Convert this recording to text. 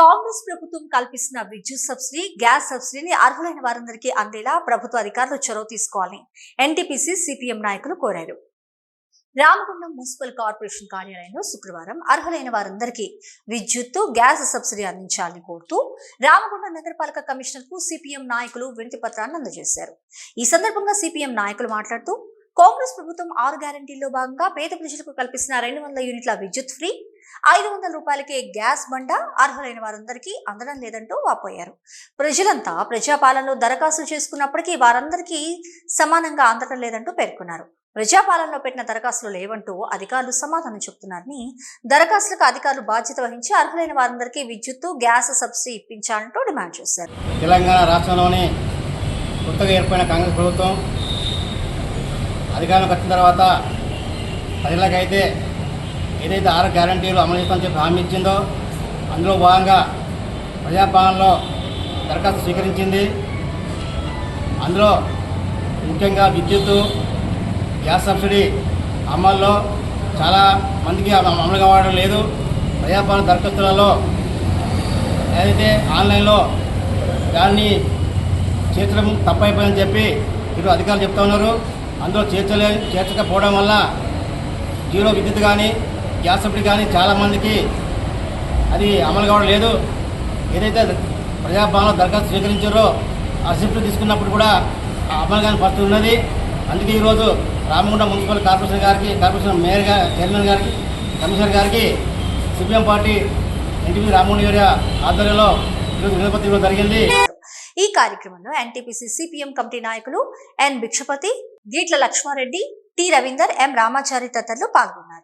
కాంగ్రెస్ ప్రభుత్వం కల్పిస్తున్న విద్యుత్ సబ్సిడీ, గ్యాస్ సబ్సిడీని అర్హులైన వారందరికీ అందేలా ప్రభుత్వ అధికారులు చొరవ తీసుకోవాలని ఎన్టీపీసీ సిపిఎం నాయకులు కోరారు. రామగుండం మున్సిపల్ కార్పొరేషన్ కార్యాలయంలో శుక్రవారం అర్హులైన వారందరికీ విద్యుత్, గ్యాస్ సబ్సిడీ అందించాలని కోరుతూ రామగుండం నగరపాలక కమిషనర్ కు సిపిఎం నాయకులు వినతి పత్రాన్ని అందజేశారు. ఈ సందర్భంగా సిపిఎం నాయకులు మాట్లాడుతూ కాంగ్రెస్ ప్రభుత్వం 6 గ్యారంటీల్లో భాగంగా పేద ప్రజలకు కల్పిస్తున్న 200 యూనిట్ల విద్యుత్ ఫ్రీ, 500 రూపాయలకే గ్యాస్ బండ అర్హులైన వారందరికీ అందడం లేదంటూ వాపోయారు. ప్రజలంతా ప్రజాపాలనలో దరఖాస్తు చేసుకున్నప్పటికీ వారందరికీ సమానంగా అందడం లేదంటూ పేర్కొన్నారు. ప్రజాపాలనలో పెట్టిన దరఖాస్తులు లేవంటూ అధికారులు సమాధానం చెబుతున్నారని, దరఖాస్తులకు అధికారులు బాధ్యత వహించి అర్హులైన వారందరికీ విద్యుత్, గ్యాస్ సబ్సిడీ ఇప్పించాలంటూ డిమాండ్ చేశారు. తెలంగాణ రాష్ట్రంలోని కొత్తగా ఏర్పడిన కాంగ్రెస్ ప్రభుత్వం అధికారంలోకి వచ్చిన తర్వాత ప్రజలకైతే ఏదైతే 6 గ్యారంటీలు అమలు చేస్తామని చెప్పి హామీ ఇచ్చిందో అందులో భాగంగా ప్రజాపాలనలో దరఖాస్తు స్వీకరించింది. అందులో ముఖ్యంగా విద్యుత్, గ్యాస్ సబ్సిడీ అమల్లో చాలా మందికి అమలు కావడం లేదు. ప్రజాపాలన దరఖాస్తులలో ఏదైతే ఆన్లైన్లో దాన్ని చేర్చడం తప్పైపోయిందని చెప్పి ఇటు అధికారులు చెప్తా ఉన్నారు. అందులో చేర్చకపోవడం వల్ల జీరో విద్యుత్ కానీ గ్యాస్ సబ్సిడీ కానీ చాలామందికి అది అమలు కావడం లేదు. ఏదైతే ప్రజాపాలన దరఖాస్తు స్వీకరించారో ఆ రిసిప్ట్ తీసుకున్నప్పుడు కూడా అమలు కాని పరిస్థితి ఉన్నది. అందుకే ఈరోజు Ramagundam municipal corporation mayor chairman గారికి, కమిషనర్ గారికి CPM party NTP Ramagundam area ఆధ్వర్యంలో ఈరోజు వినతి ఇవ్వడం జరిగింది. ఈ కార్యక్రమంలో ఎన్టీపీసీ సిపిఎం కమిటీ నాయకులు ఎన్ భిక్షపతి, గీట్ల లక్ష్మారెడ్డి, టి రవీందర్, ఎం రామాచారి తదితరులు పాల్గొన్నారు.